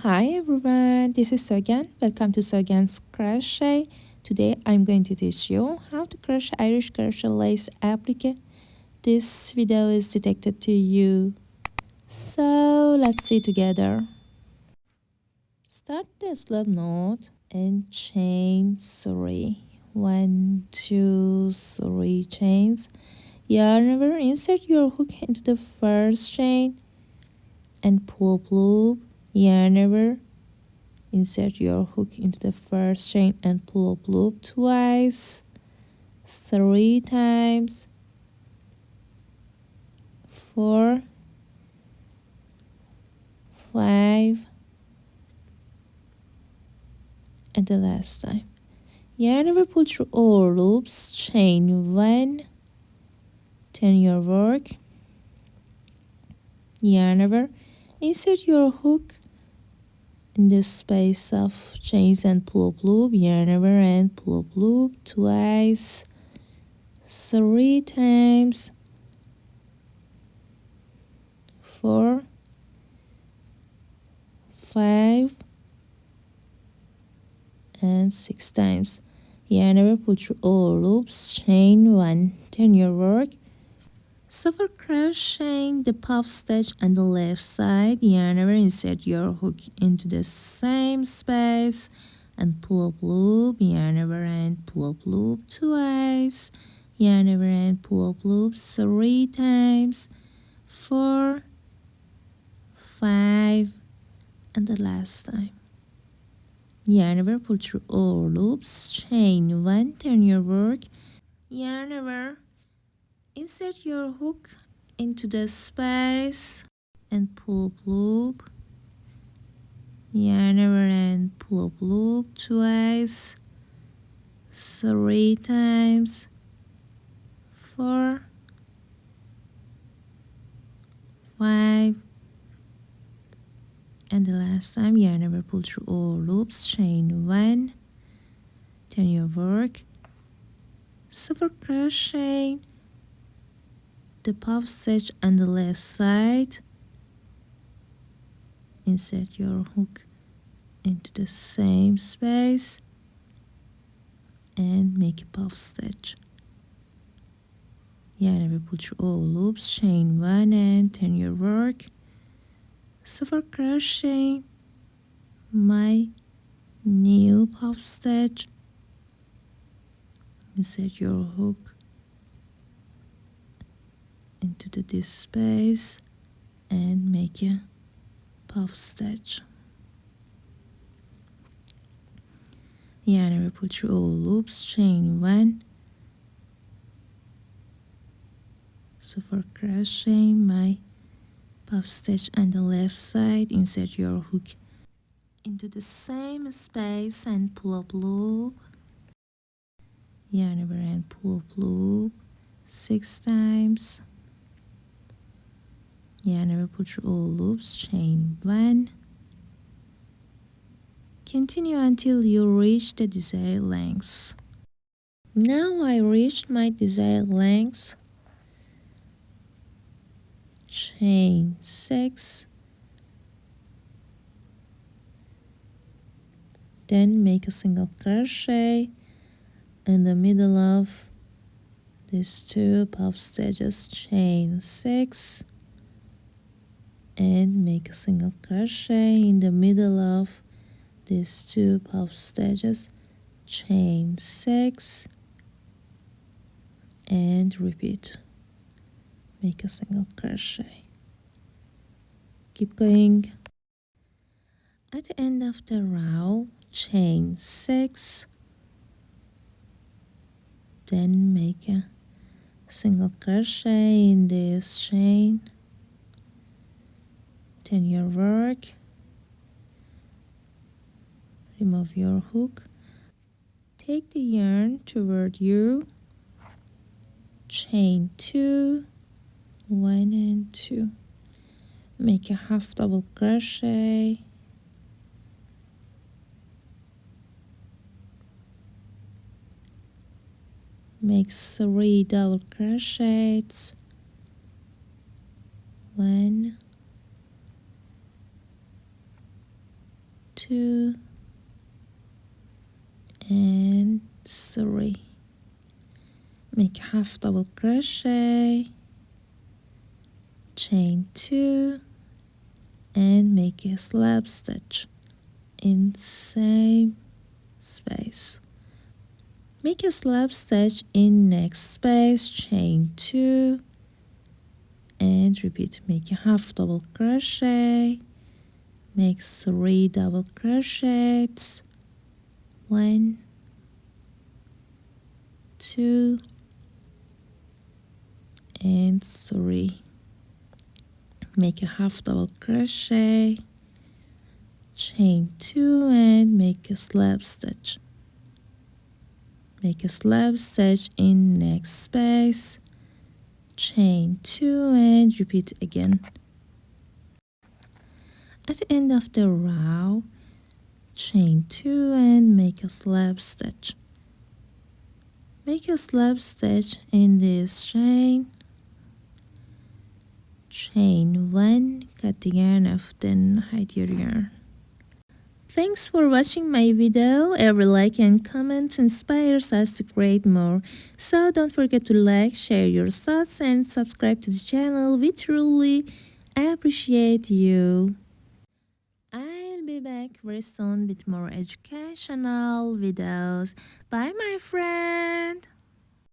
Hi everyone, this is Sogan. Welcome to Sogan's Crochet. Today I'm going to teach you how to crochet Irish Crochet Lace applique. This video is dedicated to you. So let's see together. Start the slip knot and chain 3. 1, 2, 3 chains. Yarn over, insert your hook into the first chain and pull up loop. Yarn over, insert your hook into the first chain and pull up loop twice, 3 times, 4, 5, and the last time. Yarn over, pull through all loops, chain 1, turn your work, yarn over, insert your hook in the space of chains and pull up loop, yarn over and pull up loop twice, 3 times, 4, 5, and 6 times. Yarn over, pull through all loops, chain 1, turn your work. So for crocheting the puff stitch on the left side, yarn over, insert your hook into the same space and pull up loop, yarn over and pull up loop twice, yarn over and pull up loop 3 times, 4, 5, and the last time. Yarn over, pull through all loops, chain 1, turn your work, yarn over, insert your hook into the space and pull up loop, yarn over and pull up loop twice, 3 times, 4, 5, and the last time. Yarn over, pull through all loops, chain 1, turn your work. So for crocheting the puff stitch on the left side, insert your hook into the same space and make a puff stitch. Yarn over, pull through all loops, chain 1 and turn your work. So for crocheting my new puff stitch, insert your hook into this space and make a puff stitch. Yarn over, pull through all loops, chain 1. So for crocheting my puff stitch on the left side, insert your hook into the same space and pull up loop, yarn over and pull up loop 6 times, yarn over, pull through all loops, chain 1. Continue until you reach the desired length. Now I reached my desired length. Chain 6, then make a single crochet in the middle of these 2 puff stitches, chain 6, and make a single crochet in the middle of these 2 puff stitches, chain 6, and repeat. Make a single crochet. Keep going. At the end of the row, chain 6, then make a single crochet in this chain, turn your work, remove your hook, take the yarn toward you, chain 2, 1 and 2, make a half double crochet, make 3 double crochets, 1, 2 and 3. Make half double crochet, chain 2 and make a slab stitch in same space. Make a slab stitch in next space, chain 2 and repeat. Make a half double crochet, make 3 double crochets, 1, 2 and 3. Make a half double crochet, chain 2 and make a slab stitch. Make a slab stitch in next space, chain 2 and repeat again. At the end of the row, chain 2 and make a slab stitch. Make a slab stitch in this chain, chain 1, cut the yarn off, then hide your yarn. Thanks for watching my video. Every like and comment inspires us to create more. So don't forget to like, share your thoughts and subscribe to the channel. We truly appreciate you. I'll be back very soon with more educational videos. Bye my friend.